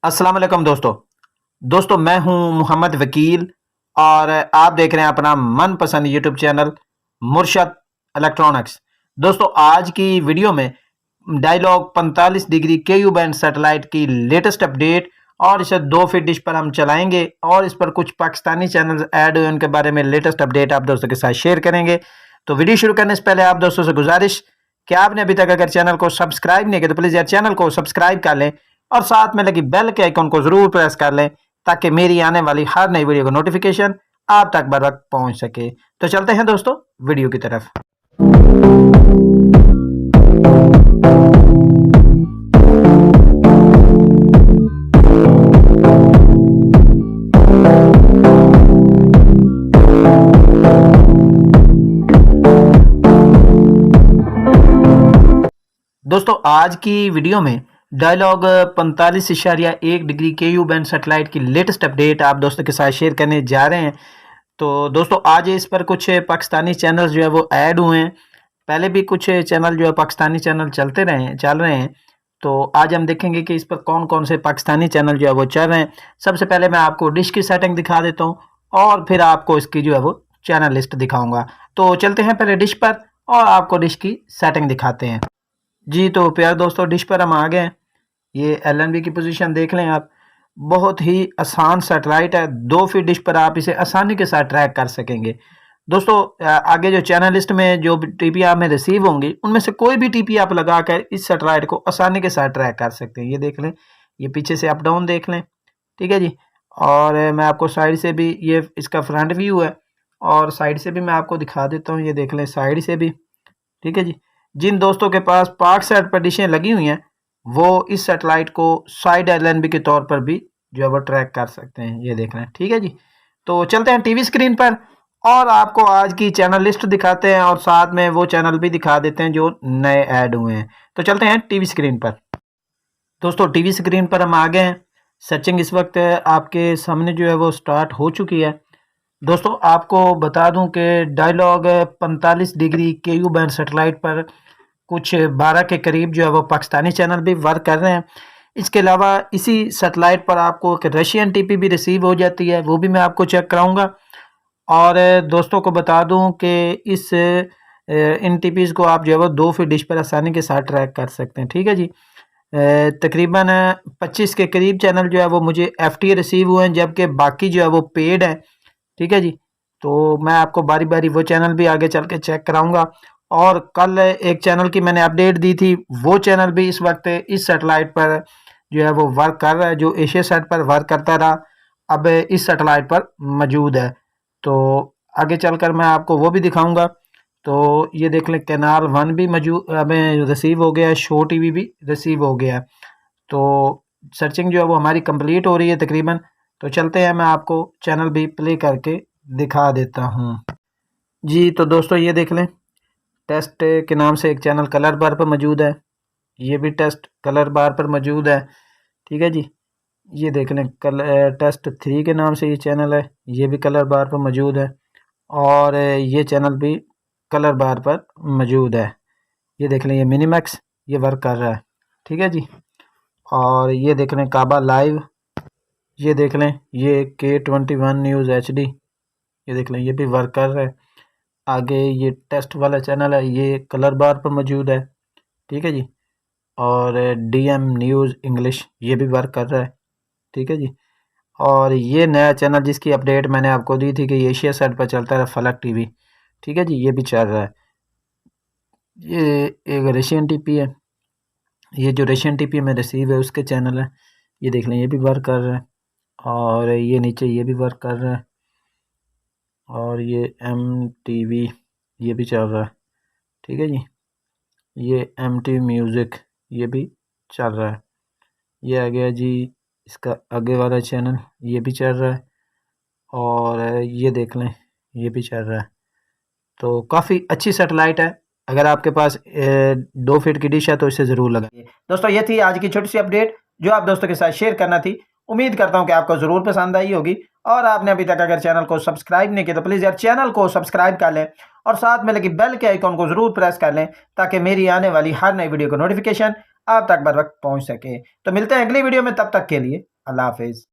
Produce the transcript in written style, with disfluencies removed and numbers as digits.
अस्सलाम वालेकुम दोस्तों मैं हूं मोहम्मद वकील और आप देख रहे हैं अपना मनपसंद यूट्यूब चैनल मुर्शद इलेक्ट्रॉनिक्स। दोस्तों आज की वीडियो में डायलॉग 45 डिग्री केयू बैंड सैटेलाइट की लेटेस्ट अपडेट और इसे 2 फीट डिश पर हम चलाएंगे और इस पर कुछ पाकिस्तानी चैनल ऐड हुए उनके बारे में लेटेस्ट अपडेट आप दोस्तों के साथ शेयर करेंगे। तो वीडियो शुरू करने से पहले आप दोस्तों से गुजारिश कि आपने अभी तक अगर चैनल को सब्सक्राइब नहीं किया तो प्लीज़ यार चैनल को सब्सक्राइब कर लें और साथ में लगी बेल के आइकन को ज़रूर प्रेस कर लें ताकि मेरी आने वाली हर नई वीडियो का नोटिफिकेशन आप तक बर वक्त पहुँच सके। तो चलते हैं दोस्तों वीडियो की तरफ। दोस्तों आज की वीडियो में डायलॉग 45.1 डिग्री केयू बैंड सैटेलाइट की लेटेस्ट अपडेट आप दोस्तों के साथ शेयर करने जा रहे हैं। तो दोस्तों आज इस पर कुछ पाकिस्तानी चैनल्स जो है वो ऐड हुए हैं। पहले भी कुछ चैनल जो है पाकिस्तानी चैनल चल रहे हैं। तो आज हम देखेंगे कि इस पर कौन कौन से पाकिस्तानी चैनल जो है वो चल रहे हैं। सबसे पहले मैं आपको डिश की सेटिंग दिखा देता हूँ और फिर आपको इसकी जो है वो चैनल लिस्ट दिखाऊँगा। तो चलते हैं पहले डिश पर और आपको डिश की सेटिंग दिखाते हैं। जी तो प्यार दोस्तों डिश पर हम आ गए हैं। ये एलएनबी की पोजीशन देख लें आप। बहुत ही आसान सैटेलाइट है। 2 फीट डिश पर आप इसे आसानी के साथ ट्रैक कर सकेंगे। दोस्तों आगे जो चैनल लिस्ट में जो टीपी आप में रिसीव होंगी उनमें से कोई भी टीपी आप लगाकर इस सैटेलाइट को आसानी के साथ ट्रैक कर सकते हैं। ये देख लें, ये पीछे से अप डाउन देख लें, ठीक है जी। और मैं आपको साइड से भी, ये इसका फ्रंट व्यू है और साइड से भी मैं आपको दिखा देता हूँ। ये देख लें साइड से भी, ठीक है जी। जिन दोस्तों के पास पाक सेट पर डिशें लगी हुई हैं वो इस सैटेलाइट को साइड एलएनबी के तौर पर भी जो है वो ट्रैक कर सकते हैं। ये देख रहे हैं, ठीक है जी। तो चलते हैं टीवी स्क्रीन पर और आपको आज की चैनल लिस्ट दिखाते हैं और साथ में वो चैनल भी दिखा देते हैं जो नए ऐड हुए हैं। तो चलते हैं टीवी स्क्रीन पर। दोस्तों टीवी स्क्रीन पर हम आ गए हैं। सर्चिंग इस वक्त आपके सामने जो है वो स्टार्ट हो चुकी है। दोस्तों आपको बता दूं कि डायलॉग 45 डिग्री केयू बैंड सैटेलाइट पर कुछ 12 के करीब जो है वो पाकिस्तानी चैनल भी वर्क कर रहे हैं। इसके अलावा इसी सैटेलाइट पर आपको एक रशियन टीपी भी रिसीव हो जाती है, वो भी मैं आपको चेक कराऊंगा। और दोस्तों को बता दूं कि इन टीपीज़ को आप जो है वो 2 फीट डिश पर आसानी के साथ ट्रैक कर सकते हैं, ठीक है जी। तकरीबन 25 के करीब चैनल जो है वो मुझे FTA रिसीव हुए हैं, जबकि बाकी जो है वो पेड है, ठीक है जी। तो मैं आपको बारी बारी वो चैनल भी आगे चल के चेक कराऊंगा। और कल एक चैनल की मैंने अपडेट दी थी, वो चैनल भी इस वक्त इस सैटेलाइट पर जो है वो वर्क कर रहा है। जो एशिया सेट पर वर्क करता रहा अब इस सैटेलाइट पर मौजूद है। तो आगे चलकर मैं आपको वो भी दिखाऊंगा। तो ये देख लें कैनाल 1 भी मौजूद हमें रिसीव हो गया है, शो टीवी भी रिसीव हो गया है। तो सर्चिंग जो है वो हमारी कंप्लीट हो रही है तकरीबन। तो चलते हैं, मैं आपको चैनल भी प्ले करके दिखा देता हूँ। जी तो दोस्तों ये देख लें, टेस्ट के नाम से एक चैनल कलर बार पर मौजूद है। ये भी टेस्ट कलर बार पर मौजूद है, ठीक है जी। ये देख लें टेस्ट 3 के नाम से ये चैनल है, ये भी कलर बार पर मौजूद है। और ये चैनल भी कलर बार पर मौजूद है। ये देख लें, ये मिनीमैक्स ये वर्क कर रहा है, ठीक है जी। और ये देख लें काबा लाइव, ये देख लें ये K21 न्यूज़ HD, ये देख लें ये भी वर्क कर रहा है। आगे ये टेस्ट वाला चैनल है, ये कलर बार पर मौजूद है, ठीक है जी। और DM न्यूज़ इंग्लिश ये भी वर्क कर रहा है, ठीक है जी। और ये नया चैनल जिसकी अपडेट मैंने आपको दी थी कि एशिया सेट पर चलता है, फलक टीवी, ठीक है जी, ये भी चल रहा है। ये एक रशियन टीपी है, ये जो रशियन टीपी में रिसीव है उसके चैनल है। ये देख लें ये भी वर्क कर रहा है। और ये नीचे ये भी वर्क कर रहा है। और ये MTV ये भी चल रहा है, ठीक है जी। ये MT म्यूज़िक ये भी चल रहा है। ये आ गया जी इसका आगे वाला चैनल, ये भी चल रहा है। और ये देख लें ये भी चल रहा है। तो काफ़ी अच्छी सैटेलाइट है। अगर आपके पास 2 फीट की डिश है तो इसे ज़रूर लगाइए। दोस्तों ये थी आज की छोटी सी अपडेट जो आप दोस्तों के साथ शेयर करना थी। उम्मीद करता हूं कि आपको ज़रूर पसंद आई होगी। और आपने अभी तक अगर चैनल को सब्सक्राइब नहीं किया तो प्लीज़ यार चैनल को सब्सक्राइब कर लें और साथ में लगी बेल के आइकॉन को ज़रूर प्रेस कर लें ताकि मेरी आने वाली हर नई वीडियो का नोटिफिकेशन आप तक बर वक्त पहुँच सके। तो मिलते हैं अगली वीडियो में, तब तक के लिए अल्लाह हाफिज़।